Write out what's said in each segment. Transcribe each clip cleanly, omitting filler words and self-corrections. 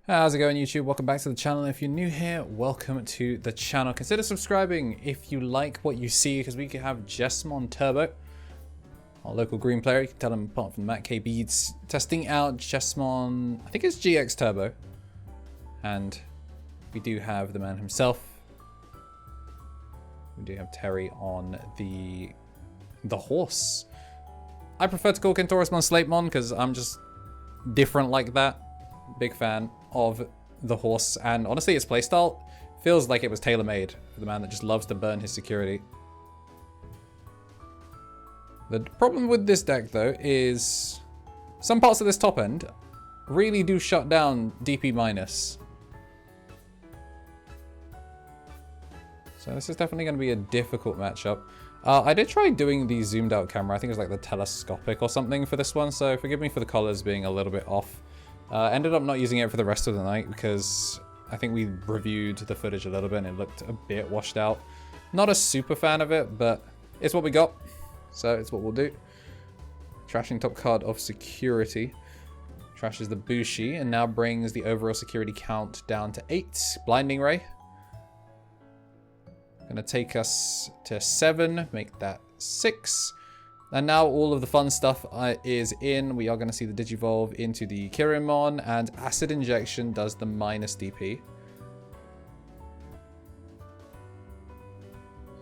How's it going, YouTube? Welcome back to the channel. If you're new here, welcome to the channel. Consider subscribing if you like what you see, because we have Jesmon Turbo, our local green player. You can tell him apart from Matt KBeeDS, testing out Jesmon, I think it's GX Turbo. And we do have the man himself. We do have Terry on the horse. I prefer to call Kentaurosmon Slatepmon because I'm just different like that. Big fan of the horse, and honestly its playstyle feels like it was tailor-made for the man that just loves to burn his security. The problem with this deck though is some parts of this top end really do shut down DP-. So this is definitely going to be a difficult matchup. I did try doing the zoomed out camera. I think it was like the telescopic or something for this one, so forgive me for the colors being a little bit off. Ended up not using it for the rest of the night because I think we reviewed the footage a little bit and it looked a bit washed out. Not a super fan of it, but it's what we got, so it's what we'll do. Trashing top card of security. Trashes the Bushi and now brings the overall security count down to 8. Blinding Ray. Gonna take us to 7, make that 6. And now all of the fun stuff is in. We are going to see the Digivolve into the terriermon, and Acid Injection does the minus DP.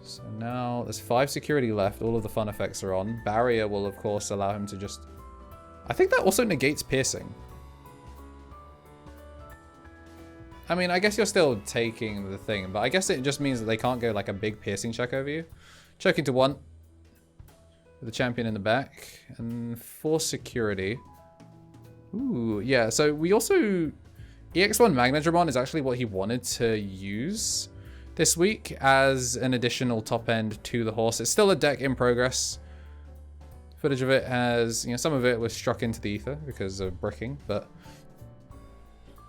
So now there's 5 security left. All of the fun effects are on. Barrier will, of course, allow him to just... I think that also negates piercing. I mean, I guess you're still taking the thing, but I guess it just means that they can't go like a big piercing check over you. Choking to 1. The champion in the back, and for security. Ooh, yeah, so we also... EX1 Magnadramon is actually what he wanted to use this week as an additional top end to the horse. It's still a deck in progress. Footage of it has, you know, some of it was struck into the ether because of bricking, but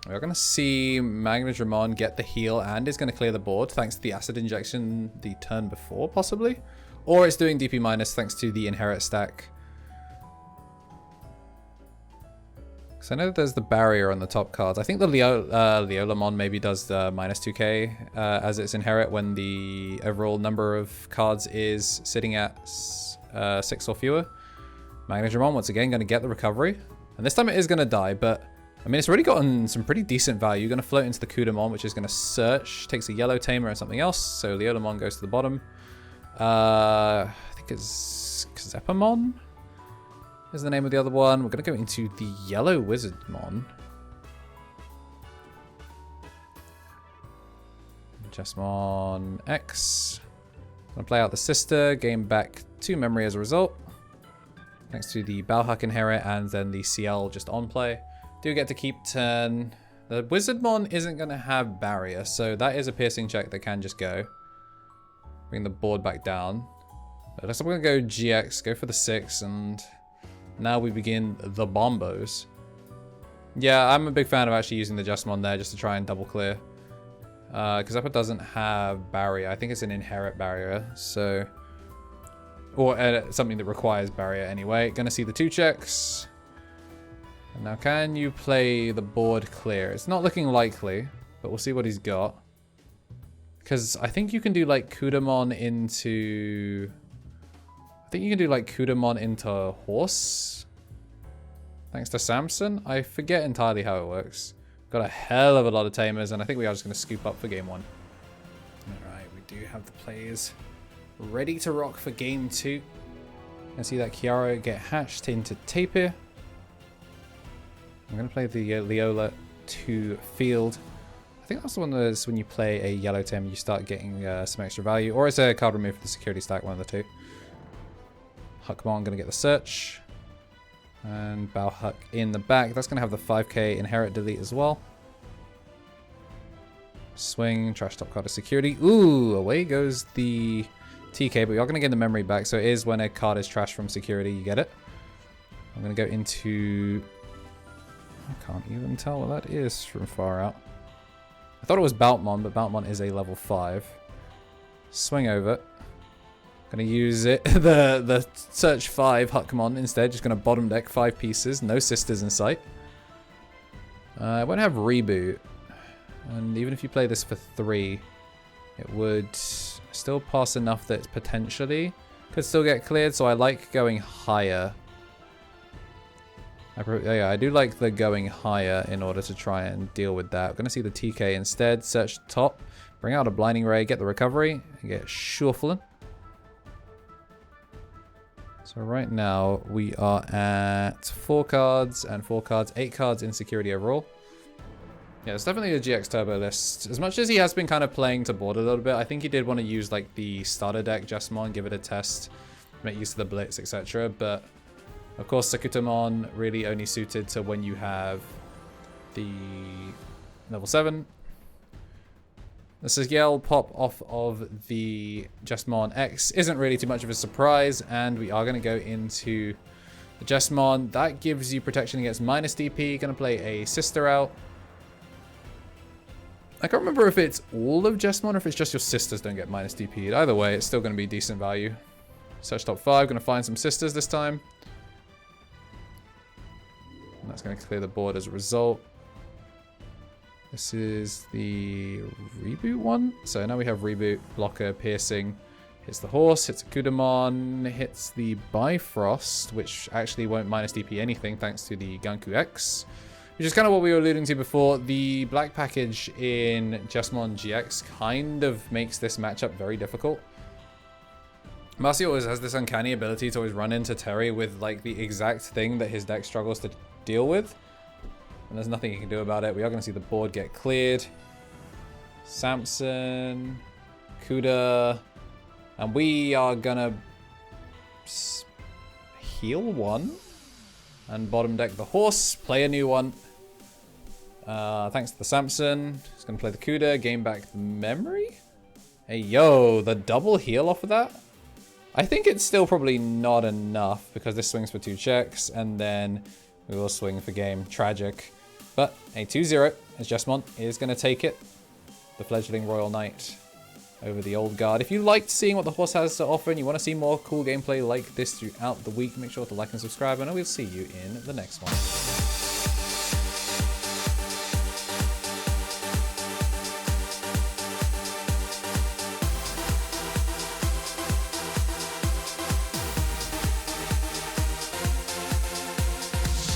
we're going to see Magnadramon get the heal and is going to clear the board thanks to the acid injection the turn before, possibly. Or it's doing DP- thanks to the inherit stack. So I know that there's the barrier on the top cards. I think the Leolamon maybe does the minus 2k as its inherit when the overall number of cards is sitting at 6 or fewer. Magnadramon once again going to get the recovery. And this time it is going to die, but I mean it's already gotten some pretty decent value. Going to float into the Kudamon, which is going to search. Takes a yellow tamer and something else. So Leolamon goes to the bottom. I think it's Zepamon is the name of the other one. We're going to go into the yellow Wizardmon. Jesmon X. Going to play out the sister, gain back 2 memory as a result. Thanks to the Balhak inherit and then the CL just on play. Do get to keep turn. The Wizardmon isn't going to have barrier, so that is a piercing check that can just go. Bring the board back down. But looks like we're going to go GX, go for the 6, and now we begin the bombos. Yeah, I'm a big fan of actually using the Jesmon there just to try and double clear. Because Upper doesn't have barrier. I think it's an inherit barrier, so... Or something that requires barrier anyway. Going to see the 2 checks. And now can you play the board clear? It's not looking likely, but we'll see what he's got. Because I think you can do like Kudamon into... I think you can do like Kudamon into horse. Thanks to Samson. I forget entirely how it works. Got a hell of a lot of tamers, and I think we are just going to scoop up for game 1. Alright, we do have the players ready to rock for game 2. You can see that Kiara get hatched into Tapir. I'm going to play the Leola to field. I think that's the one that is when you play a yellow Tim, you start getting some extra value. Or it's a card removed from the security stack, one of the 2. Huckmon going to get the search. And Balhuck in the back. That's going to have the 5k inherit delete as well. Swing, trash top card of security. Ooh, away goes the TK, but we are going to get the memory back. So it is when a card is trashed from security, you get it. I'm going to go into... I can't even tell what that is from far out. I thought it was Baltmon, but Baltmon is a level 5. Swing over. Gonna use it, the search 5 Huckmon instead. Just gonna bottom deck 5 pieces. No sisters in sight. It won't have reboot. And even if you play this for 3, it would still pass enough that potentially could still get cleared. So I like going higher. Yeah, I do like the going higher in order to try and deal with that. We're going to see the TK instead. Search top. Bring out a Blinding Ray. Get the recovery. And get Shuffling. So right now we are at 4 cards and 4 cards. 8 cards in security overall. Yeah, it's definitely a GX Turbo list. As much as he has been kind of playing to board a little bit, I think he did want to use like the starter deck Jesmon, give it a test, make use of the Blitz, etc. But of course, Sakutamon really only suited to when you have the level 7. The Sigel pop off of the Jesmon X isn't really too much of a surprise, and we are going to go into the Jesmon. That gives you protection against minus DP. Going to play a Sister out. I can't remember if it's all of Jesmon or if it's just your sisters don't get minus DP'd. Either way, it's still going to be decent value. Search top 5. Going to find some sisters this time. And that's going to clear the board as a result. This is the reboot one. So now we have reboot, blocker, piercing. Hits the horse, hits a Kudamon, hits the Bifrost, which actually won't minus DP anything thanks to the Ganku X. Which is kind of what we were alluding to before. The black package in Jesmon GX kind of makes this matchup very difficult. Marcy always has this uncanny ability to always run into Terry with like the exact thing that his deck struggles to deal with. And there's nothing he can do about it. We are going to see the board get cleared. Samson, Kuda, and we are going to heal 1. And bottom deck the horse, play a new one. Thanks to the Samson. He's going to play the Kuda, gain back the memory. Hey, yo, the double heal off of that? I think it's still probably not enough because this swings for 2 checks and then we will swing for game. Tragic. But a 2-0 as Jesmon is going to take it. The fledgling Royal Knight over the old guard. If you liked seeing what the horse has to offer and you want to see more cool gameplay like this throughout the week, make sure to like and subscribe, and I will see you in the next one.